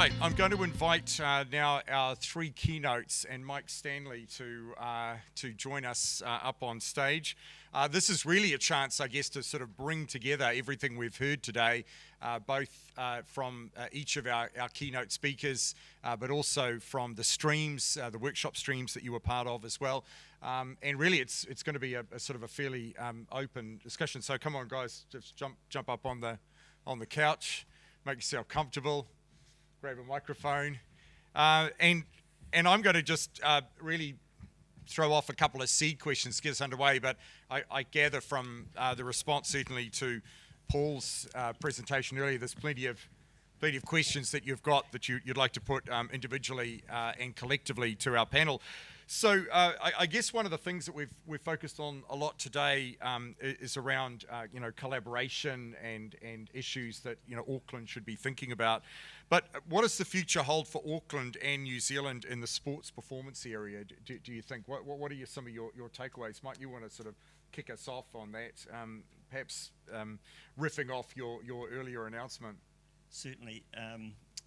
Right, I'm going to invite now our three keynotes and Mike Stanley to join us up on stage. This is really a chance, I guess, to sort of bring together everything we've heard today, both from each of our keynote speakers, but also from the streams, the workshop streams that you were part of as well. And really, it's going to be a sort of a fairly open discussion. So come on, guys, just jump up on the couch, make yourself comfortable. Grab a microphone, and I'm going to just really throw off a couple of seed questions to get us underway, but I gather from the response certainly to Paul's presentation earlier, there's plenty of questions that you've got that you'd like to put individually and collectively to our panel. So I guess one of the things that we've focused on a lot today is around collaboration and issues that Auckland should be thinking about. But what does the future hold for Auckland and New Zealand in the sports performance area? Do you think? What are some of your takeaways? Mike, you want to sort of kick us off on that, perhaps riffing off your earlier announcement? Certainly.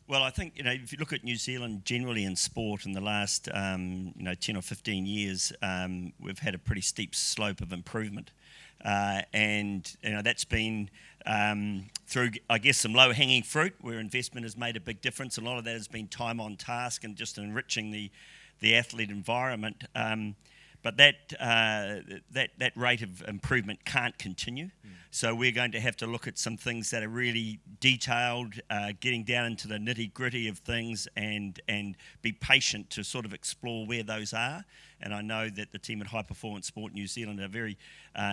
Well, I think, if you look at New Zealand generally in sport in the last, 10 or 15 years, we've had a pretty steep slope of improvement. And that's been through, I guess, some low-hanging fruit where investment has made a big difference. A lot of that has been time on task and just enriching the athlete environment. But that rate of improvement can't continue. So we're going to have to look at some things that are really detailed, getting down into the nitty-gritty of things and be patient to sort of explore where those are. And I know that the team at High Performance Sport New Zealand are very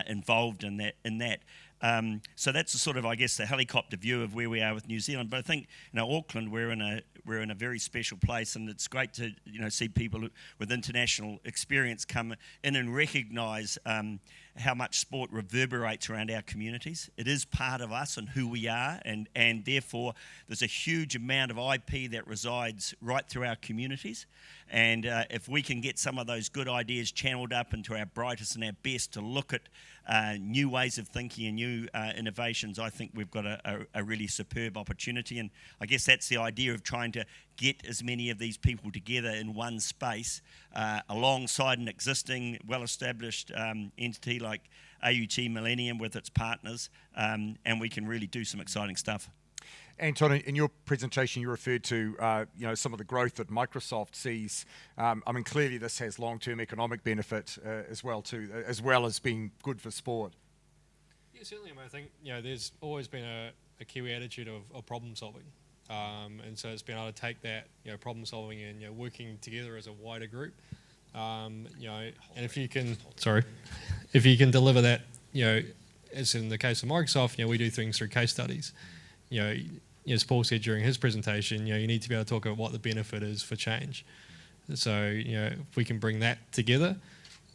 involved in that. So that's a sort of, I guess, the helicopter view of where we are with New Zealand. But I think, Auckland, we're in a very special place, and it's great to see people with international experience come in and recognise how much sport reverberates around our communities. It is part of us and who we are, and therefore there's a huge amount of IP that resides right through our communities. And if we can get some of those good ideas channeled up into our brightest and our best to look at new ways of thinking and new innovations, I think we've got a really superb opportunity. And I guess that's the idea of trying to get as many of these people together in one space alongside an existing well-established entity like AUT Millennium with its partners, and we can really do some exciting stuff. Anton, in your presentation, you referred to some of the growth that Microsoft sees. Clearly this has long-term economic benefit as well as being good for sport. Yeah, certainly. I think there's always been a Kiwi attitude of problem solving, and so it's been able to take that problem solving and working together as a wider group. And if you can deliver that, as in the case of Microsoft, we do things through case studies. As Paul said during his presentation, you need to be able to talk about what the benefit is for change. So, if we can bring that together,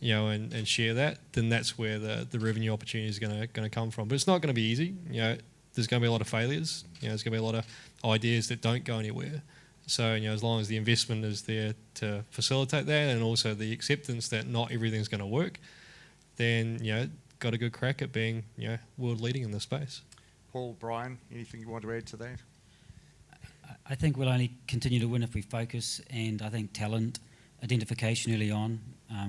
and share that, then that's where the revenue opportunity is going to come from. But it's not going to be easy. There's going to be a lot of failures. There's going to be a lot of ideas that don't go anywhere. So, as long as the investment is there to facilitate that, and also the acceptance that not everything's going to work, then got a good crack at being world leading in this space. Paul, Brian, anything you want to add to that? I think we'll only continue to win if we focus, and I think talent identification early on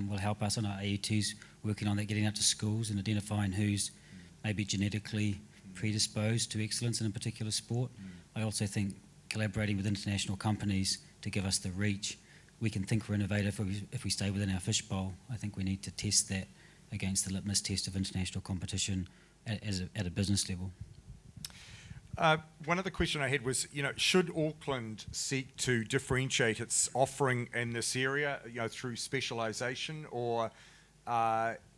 will help us on our AUTs working on that, getting out to schools and identifying who's maybe genetically predisposed to excellence in a particular sport. I also think collaborating with international companies to give us the reach. We can think we're innovative if we stay within our fishbowl. I think we need to test that against the litmus test of international competition at a business level. One other question I had was, should Auckland seek to differentiate its offering in this area, through specialisation, or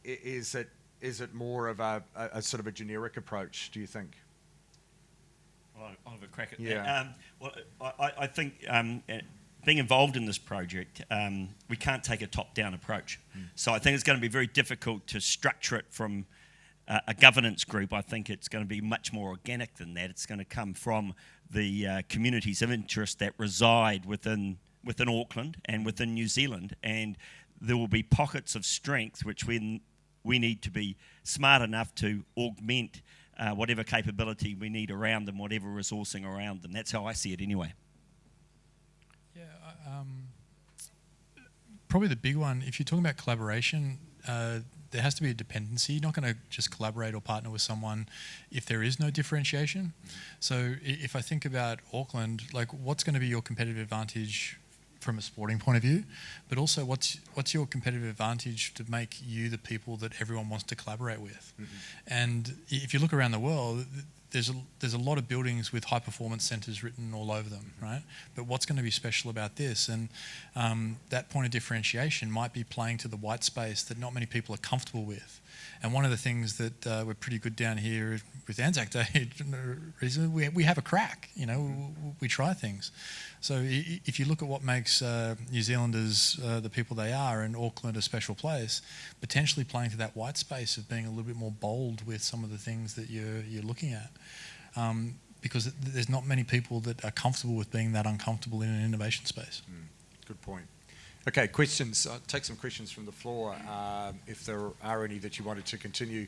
is it more of a sort of a generic approach, do you think? Well, I'll have a crack at that. I think being involved in this project, we can't take a top-down approach. So I think it's going to be very difficult to structure it from a governance group. I think it's going to be much more organic than that. It's going to come from the communities of interest that reside within Auckland and within New Zealand, and there will be pockets of strength which we need to be smart enough to augment whatever capability we need around them, whatever resourcing around them. That's how I see it anyway. Yeah, probably the big one, if you're talking about collaboration, there has to be a dependency. You're not going to just collaborate or partner with someone if there is no differentiation. So if I think about Auckland, like what's going to be your competitive advantage from a sporting point of view, but also what's your competitive advantage to make you the people that everyone wants to collaborate with? Mm-hmm. And if you look around the world, there's a lot of buildings with high performance centres written all over them, right? But what's going to be special about this? And that point of differentiation might be playing to the white space that not many people are comfortable with. And one of the things that we're pretty good down here with Anzac Day is we have a crack, you know, we try things. So if you look at what makes New Zealanders the people they are and Auckland a special place, potentially playing to that white space of being a little bit more bold with some of the things that you're looking at. Because there's not many people that are comfortable with being that uncomfortable in an innovation space. Good point. Okay, questions. I'll take some questions from the floor, if there are any that you wanted to continue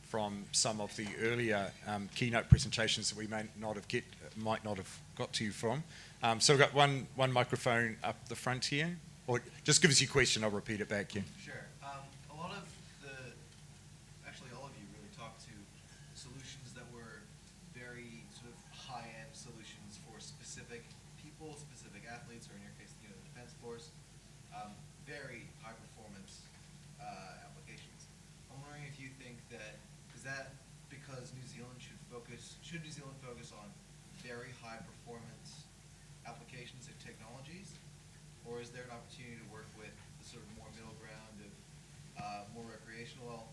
from some of the earlier keynote presentations that we might not have got to you from. So we've got one microphone up the front here. Or just give us your question, I'll repeat it back here. Sure. A lot of actually all of you really talked to solutions that were very sort of high-end solutions for specific people, specific athletes, or in your case, you know, the defense force. Very high-performance applications. I'm wondering if you think that is that because New Zealand should New Zealand focus on very high-performance applications and technologies, or is there an opportunity to work with the sort of more middle ground of more recreational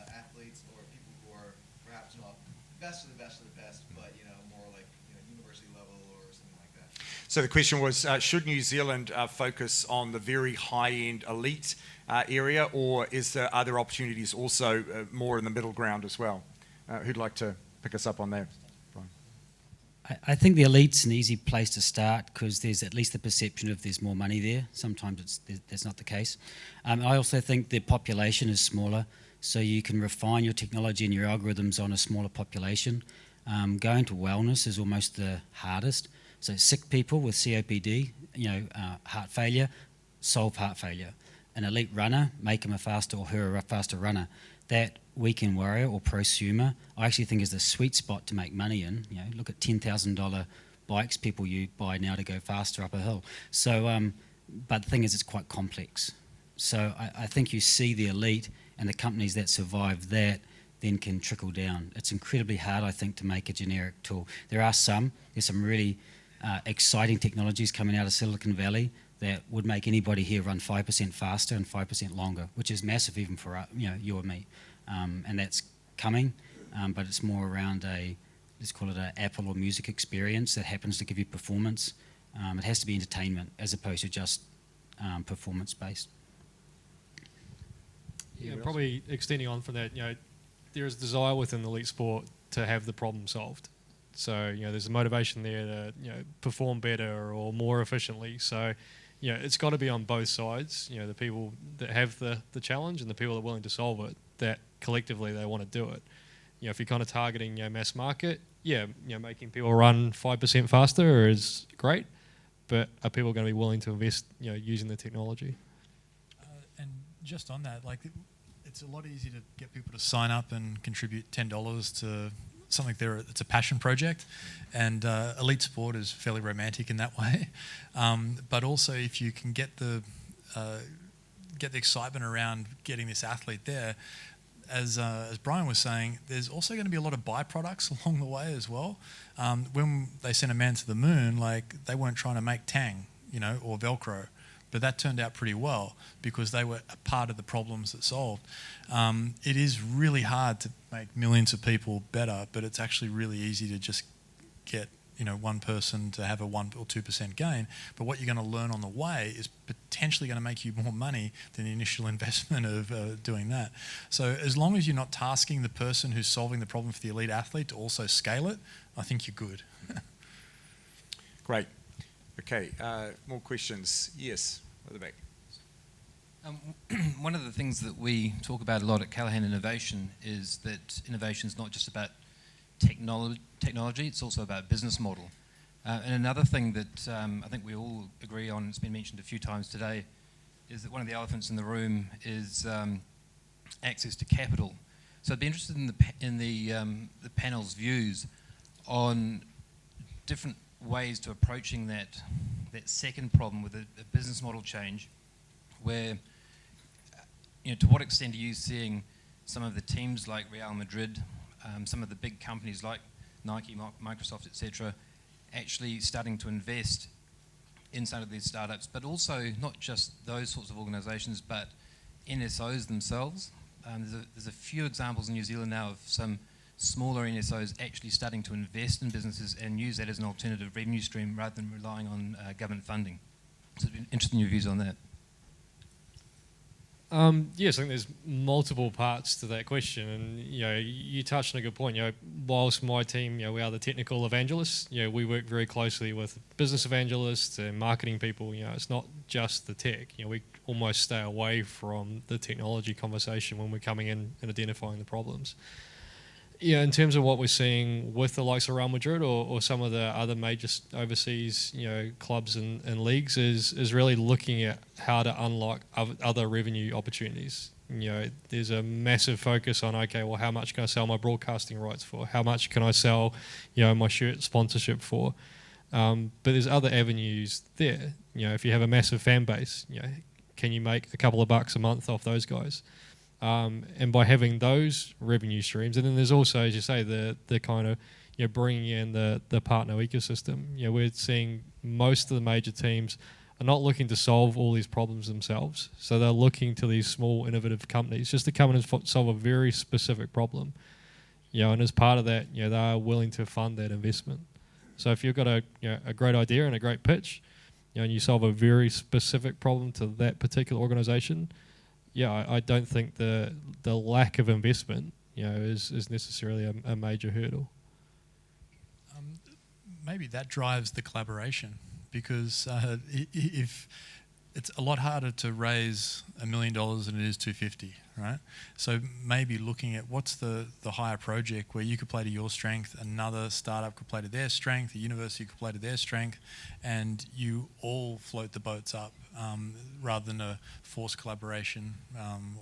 athletes, or people who are perhaps not best of the best of the best, but you know more like university level or something like that? So the question was, should New Zealand focus on the very high-end elite area, or are there opportunities also more in the middle ground as well? Who'd like to pick us up on that? Brian. I think the elite's an easy place to start because there's at least the perception of there's more money there. Sometimes that's not the case. I also think the population is smaller, so you can refine your technology and your algorithms on a smaller population. Going to wellness is almost the hardest. So sick people with COPD, heart failure, solve heart failure. An elite runner, make him a faster or her a faster runner. That weekend warrior or prosumer, I actually think is the sweet spot to make money in. You know, look at $10,000 bikes people you buy now to go faster up a hill. So, but the thing is, it's quite complex. So I think you see the elite and the companies that survive that then can trickle down. It's incredibly hard, I think, to make a generic tool. There's some really exciting technologies coming out of Silicon Valley that would make anybody here run 5% faster and 5% longer, which is massive even for you or me. And that's coming, but it's more around let's call it an Apple or music experience that happens to give you performance. It has to be entertainment as opposed to just performance-based. Yeah, probably extending on from that, there is desire within elite sport to have the problem solved. So, there's a motivation there to, perform better or more efficiently. So, it's got to be on both sides, the people that have the challenge and the people that are willing to solve it, that collectively they want to do it. If you're kind of targeting, mass market, making people run 5% faster is great, but are people going to be willing to invest, using the technology? And just on that, it's a lot easier to get people to sign up and contribute $10 to something it's a passion project, and elite sport is fairly romantic in that way. But also, if you can get the excitement around getting this athlete there, as Brian was saying, there's also going to be a lot of byproducts along the way as well. When they sent a man to the moon, they weren't trying to make Tang, or Velcro. But that turned out pretty well because they were a part of the problems that solved. It is really hard to make millions of people better, but it's actually really easy to just get one person to have a 1 or 2% gain. But what you're going to learn on the way is potentially going to make you more money than the initial investment of doing that. So as long as you're not tasking the person who's solving the problem for the elite athlete to also scale it, I think you're good. Great. Okay, more questions? Yes, at the back. One of the things that we talk about a lot at Callaghan Innovation is that innovation is not just about technology, it's also about business model. And another thing that I think we all agree on, it's been mentioned a few times today, is that one of the elephants in the room is access to capital. So I'd be interested in the panel's views on different ways to approaching that second problem with a business model change, where, to what extent are you seeing some of the teams like Real Madrid, some of the big companies like Nike, Microsoft, etc., actually starting to invest in some of these startups, but also not just those sorts of organisations, but NSOs themselves. There's a few examples in New Zealand now of some smaller NSOs actually starting to invest in businesses and use that as an alternative revenue stream rather than relying on government funding. So I'd be interested in your views on that. Yes, I think there's multiple parts to that question, and you touched on a good point. Whilst my team, we are the technical evangelists. We work very closely with business evangelists and marketing people. It's not just the tech. We almost stay away from the technology conversation when we're coming in and identifying the problems. In terms of what we're seeing with the likes of Real Madrid or some of the other major overseas, clubs and leagues is really looking at how to unlock other revenue opportunities. There's a massive focus on, okay, well, how much can I sell my broadcasting rights for? How much can I sell, my shirt sponsorship for? But there's other avenues there. If you have a massive fan base, can you make a couple of bucks a month off those guys? And by having those revenue streams, and then there's also, as you say, the kind of bringing in the partner ecosystem. We're seeing most of the major teams are not looking to solve all these problems themselves, so they're looking to these small innovative companies just to come in and solve a very specific problem. And as part of that, they are willing to fund that investment. So if you've got a great idea and a great pitch, and you solve a very specific problem to that particular organisation. I don't think the lack of investment, is necessarily a major hurdle. Maybe that drives the collaboration, because if it's a lot harder to raise $1 million than it is 250, right? So maybe looking at what's the higher project where you could play to your strength, another startup could play to their strength, a university could play to their strength, and you all float the boats up, rather than a forced collaboration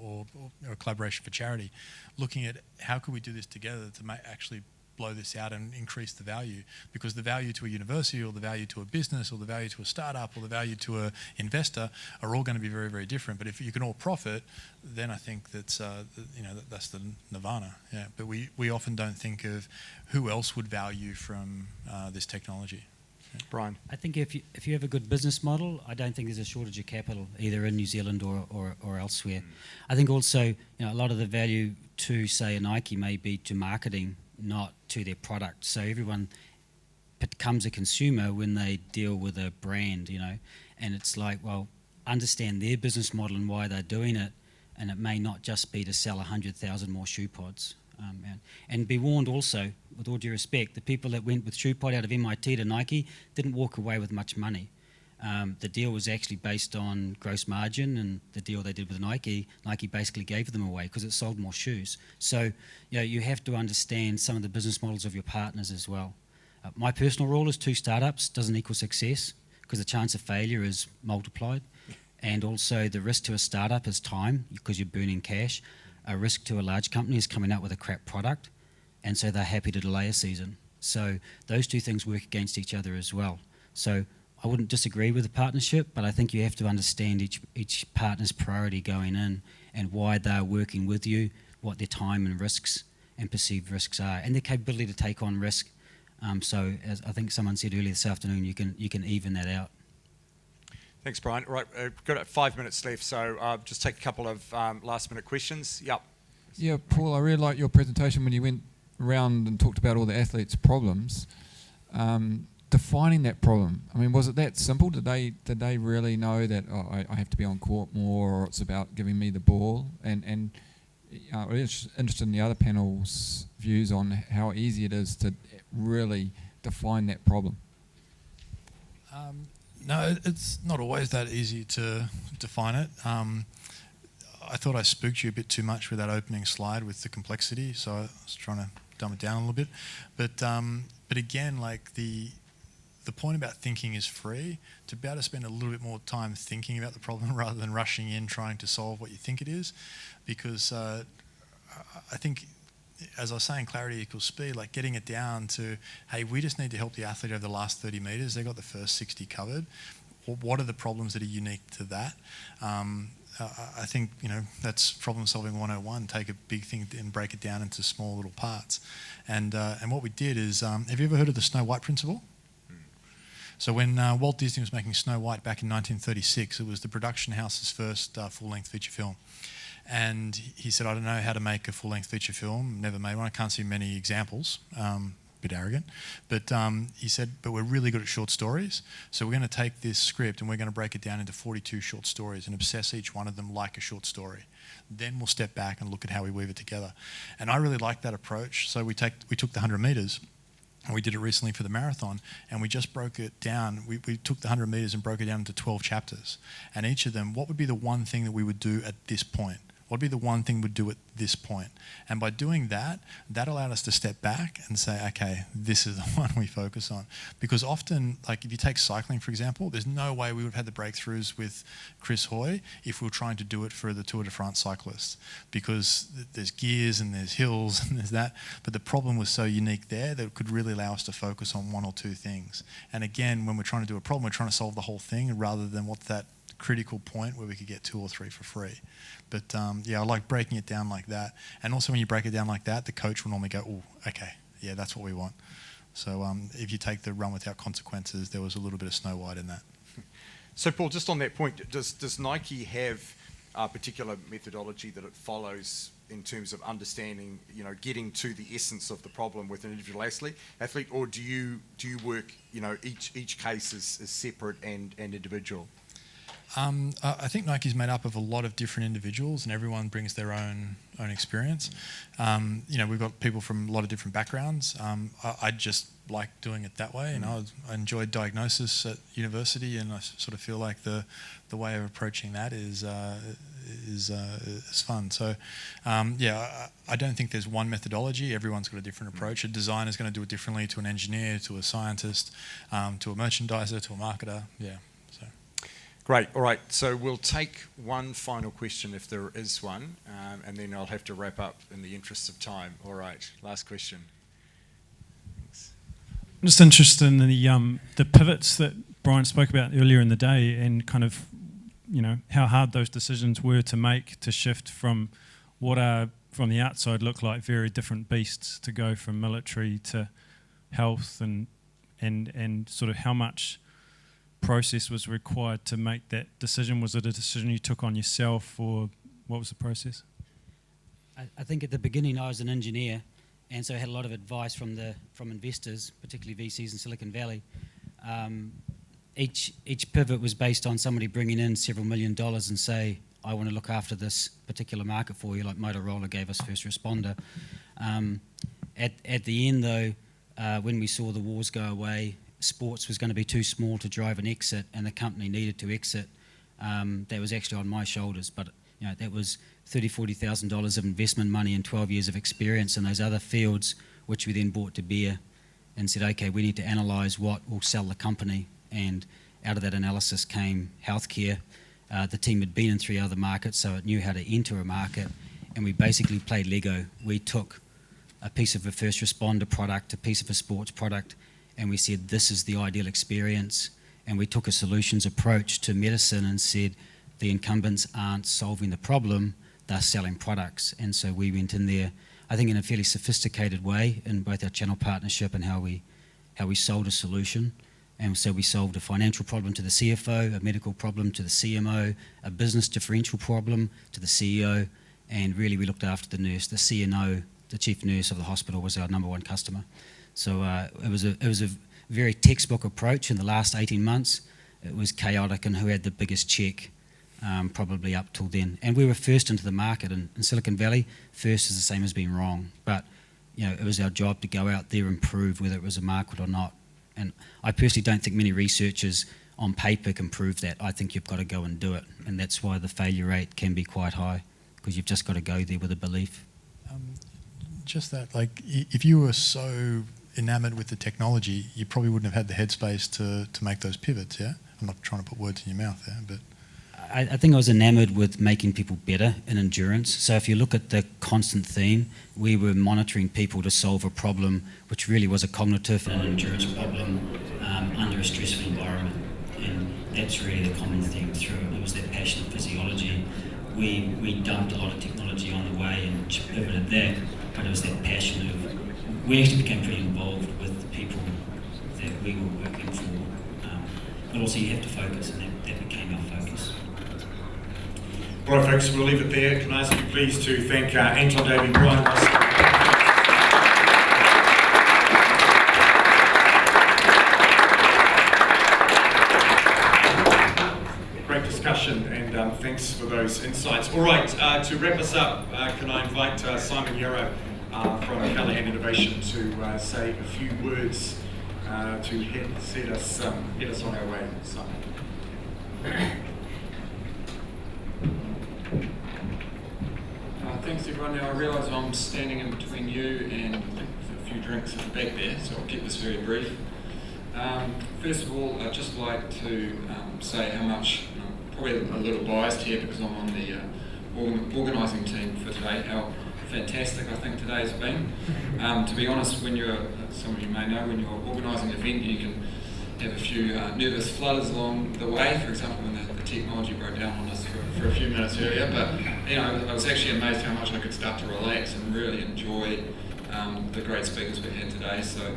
or a collaboration for charity. Looking at how could we do this together to actually blow this out and increase the value, because the value to a university or the value to a business or the value to a startup or the value to an investor are all going to be very, very different. But if you can all profit, then I think that's that's the nirvana. Yeah. But we often don't think of who else would value from this technology. Brian. I think if you have a good business model, I don't think there's a shortage of capital either in New Zealand or elsewhere. I think also a lot of the value to, say, a Nike may be to marketing, not to their product. So everyone becomes a consumer when they deal with a brand, and it's like, well, understand their business model and why they're doing it, and it may not just be to sell 100,000 more shoe pods. And be warned also, with all due respect, the people that went with shoe pod out of MIT to Nike didn't walk away with much money. The deal was actually based on gross margin, and the deal they did with Nike basically gave them away because it sold more shoes. So you have to understand some of the business models of your partners as well. My personal rule is 2 startups doesn't equal success, because the chance of failure is multiplied. And also the risk to a startup is time, because you're burning cash. A risk to a large company is coming out with a crap product, and so they're happy to delay a season. So those 2 things work against each other as well. So I wouldn't disagree with the partnership, but I think you have to understand each partner's priority going in and why they're working with you, what their time and risks and perceived risks are, and their capability to take on risk. So as I think someone said earlier this afternoon, you can even that out. Thanks, Brian. Right, we've got 5 minutes left, so just take a couple of last-minute questions. Yep. Yeah, Paul, I really liked your presentation when you went around and talked about all the athletes' problems. Defining that problem, I mean, was it that simple? Did they really know that I have to be on court more, or it's about giving me the ball? And I'm interested in the other panel's views on how easy it is to really define that problem. No, it's not always that easy to define it. I thought I spooked you a bit too much with that opening slide with the complexity, so I was trying to dumb it down a little bit. But again, like the the point about thinking is free, to be able to spend a little bit more time thinking about the problem rather than rushing in trying to solve what you think it is, because I think, as I was saying, clarity equals speed, like getting it down to, hey, we just need to help the athlete over the last 30 metres. They got the first 60 covered. What are the problems that are unique to that? I think, that's problem solving 101. Take a big thing and break it down into small little parts. And what we did is, have you ever heard of the Snow White principle? So when Walt Disney was making Snow White back in 1936, it was the production house's first full-length feature film. And he said, I don't know how to make a full-length feature film, never made one, I can't see many examples, bit arrogant, but he said, but we're really good at short stories, so we're going to take this script and we're going to break it down into 42 short stories and obsess each one of them like a short story. Then we'll step back and look at how we weave it together. And I really like that approach, so we took the 100 metres, and we did it recently for the marathon, and we just broke it down. We took the 100 metres and broke it down into 12 chapters. And each of them, what would be the one thing that we would do at this point? What would be the one thing we'd do at this point? And by doing that, that allowed us to step back and say, okay, this is the one we focus on. Because often, like if you take cycling, for example, there's no way we would have had the breakthroughs with Chris Hoy if we were trying to do it for the Tour de France cyclists. Because there's gears and there's hills and there's that. But the problem was so unique there that it could really allow us to focus on one or two things. And again, when we're trying to do a problem, we're trying to solve the whole thing rather than what's that critical point where we could get 2 or 3 for free. But I like breaking it down like that. And also when you break it down like that, the coach will normally go, oh, okay, yeah, that's what we want. So if you take the run without consequences, there was a little bit of Snow White in that. So Paul, just on that point, does Nike have a particular methodology that it follows in terms of understanding, getting to the essence of the problem with an individual athlete, or do you work, each case is separate and individual? I think Nike's made up of a lot of different individuals, and everyone brings their own experience. We've got people from a lot of different backgrounds. I just like doing it that way, and I enjoyed diagnosis at university, and I sort of feel like the way of approaching that is fun. So, I don't think there's one methodology. Everyone's got a different approach. A designer's going to do it differently to an engineer, to a scientist, to a merchandiser, to a marketer. Yeah. So. Great. All right. So we'll take one final question if there is one, and then I'll have to wrap up in the interest of time. All right. Last question. Thanks. I'm just interested in the pivots that Brian spoke about earlier in the day, and kind of, how hard those decisions were to make to shift from what are, from the outside, look like very different beasts, to go from military to health, and sort of how much process was required to make that decision. Was it a decision you took on yourself, or what was the process? I think at the beginning I was an engineer, and so I had a lot of advice from investors, particularly VCs in Silicon Valley. Each pivot was based on somebody bringing in several $1 million and say, I want to look after this particular market for you, like Motorola gave us first responder. At the end though, when we saw the wars go away, sports was going to be too small to drive an exit, and the company needed to exit. That was actually on my shoulders, but that was $30,000-$40,000 of investment money and 12 years of experience in those other fields, which we then brought to bear and said, okay, we need to analyse what will sell the company. And out of that analysis came healthcare. The team had been in 3 other markets, so it knew how to enter a market, and we basically played Lego. We took a piece of a first responder product, a piece of a sports product, and we said, this is the ideal experience. And we took a solutions approach to medicine and said, the incumbents aren't solving the problem, they're selling products. And so we went in there, I think in a fairly sophisticated way, in both our channel partnership and how we sold a solution. And so we solved a financial problem to the CFO, a medical problem to the CMO, a business differential problem to the CEO, and really we looked after the nurse. The CNO, the chief nurse of the hospital, was our number 1 customer. So it was a very textbook approach. In the last 18 months, it was chaotic, and who had the biggest check probably up till then. And we were first into the market, and in Silicon Valley, first is the same as being wrong. But it was our job to go out there and prove whether it was a market or not. And I personally don't think many researchers on paper can prove that. I think you've got to go and do it, and that's why the failure rate can be quite high, because you've just got to go there with a belief. Just that, like, if you were so enamored with the technology, you probably wouldn't have had the headspace to make those pivots, yeah? I'm not trying to put words in your mouth there, but... I think I was enamored with making people better in endurance. So if you look at the constant theme, we were monitoring people to solve a problem which really was a cognitive and endurance problem under a stressful environment. And that's really the common theme through it. It was that passion of physiology. We dumped a lot of technology on the way and pivoted that, but it was that passion of, we actually became pretty involved with the people that we were working for. But also you have to focus, and that became our focus. All right, folks, we'll leave it there. Can I ask you please to thank Anton, Davey, Brian. Great discussion, and thanks for those insights. All right, to wrap us up, can I invite Simon Yarrow from Callaghan Innovation to say a few words to head us on our way. Simon. Thanks everyone. Now I realise I'm standing in between you and a few drinks at the back there, so I'll keep this very brief. First of all, I'd just like to say how much, probably a little biased here because I'm on the organising team for today, how fantastic I think today has been. To be honest, when you're, some of you may know, when you're organising an event, you can have a few nervous flutters along the way. For example, when the technology broke down on us for a few minutes earlier, but you know, I was actually amazed how much I could start to relax and really enjoy the great speakers we had today. So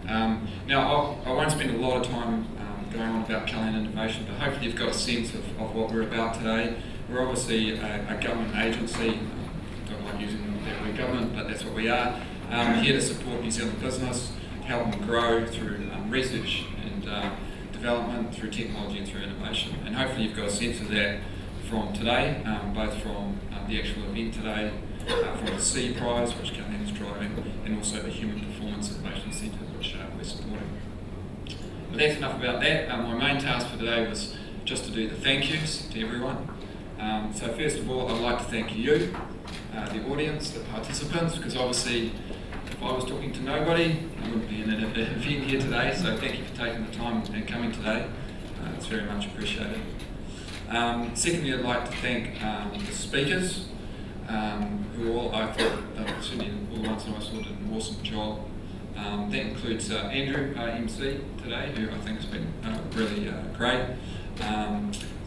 now I won't spend a lot of time going on about Callaghan Innovation, but hopefully you've got a sense of what we're about today. We're obviously a government agency. Don't like using that word government, but that's what we are. Here to support New Zealand business, help them grow through research and development, through technology and through innovation. And hopefully you've got a sense of that from today, both from the actual event today, from the C Prize, which Callaghan is driving, and also the Human Performance Innovation Centre, which we're supporting. But that's enough about that. My main task for today was just to do the thank yous to everyone. So first of all, I'd like to thank you, the audience, the participants, because obviously if I was talking to nobody, I wouldn't be in an event here today, so thank you for taking the time and coming today. It's very much appreciated. Secondly, I'd like to thank the speakers, who all, I thought, certainly all the ones that I saw did an awesome job. That includes Andrew, MC, today, who I think has been really great.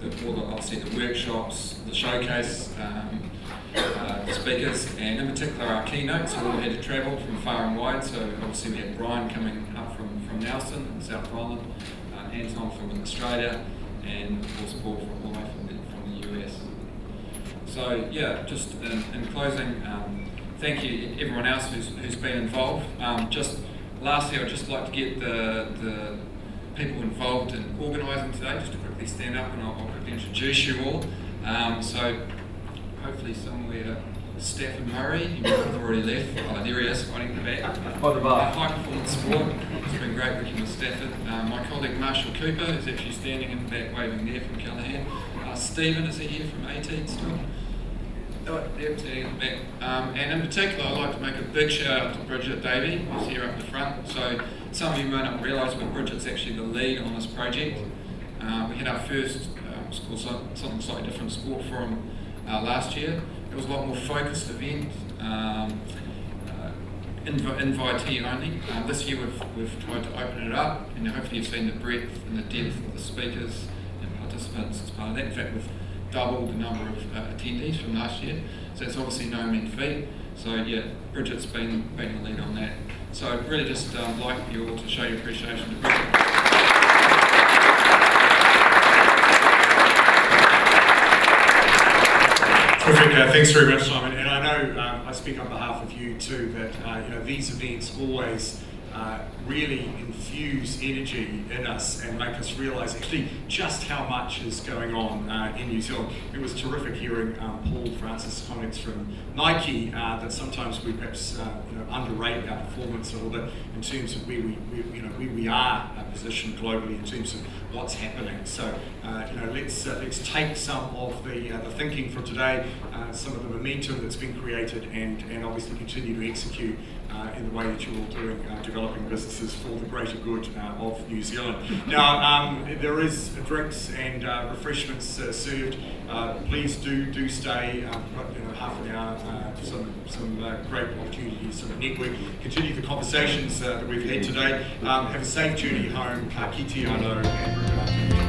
Obviously the workshops, the showcase, the speakers, and in particular our keynotes, who all had to travel from far and wide. So obviously we had Brian coming up from Nelson in South Island, Anton from Australia, and of course Paul from all the way from the US. So yeah, just in closing, thank you everyone else who's been involved. Just lastly, I'd just like to get the people involved in organising today, just to quickly stand up and I'll quickly introduce you all. So hopefully somewhere, Stafford Murray, he might have already left. Oh, there he is, fighting the back. High performance sport. It's been great working with Stafford. My colleague Marshall Cooper is actually standing in the back waving there from Callaghan. Stephen is here from 18 still. Oh, there, standing in the back. And in particular, I'd like to make a big shout out to Bridget Davey, who's here up the front. So some of you may not realise, but Bridget's actually the lead on this project. We had our first, it's called something slightly different, sport forum last year. It was a lot more focused event, invitee only. This year we've tried to open it up, and hopefully you've seen the breadth and the depth of the speakers and participants as part of that. In fact, we've doubled the number of attendees from last year, so it's obviously no mean feat. So yeah, Bridget's been the lead on that. So I'd really just like you all to show your appreciation to Bridget. Perfect. Thanks very much, Simon. And I know I speak on behalf of you too that you know, these events always really infuse energy in us and make us realise actually just how much is going on in New Zealand. It was terrific hearing Paul Francis' comments from Nike that sometimes we perhaps you know, underrate our performance a little bit in terms of where we are positioned globally in terms of what's happening. So you know, let's take some of the thinking from today, some of the momentum that's been created, and obviously continue to execute in the way that you're all doing, developing businesses for the greater good of New Zealand. Now, there is drinks and refreshments served. Please do stay. We've got half an hour, some great opportunities to sort of network, continue the conversations that we've had today. Have a safe journey home. Ki te anō, and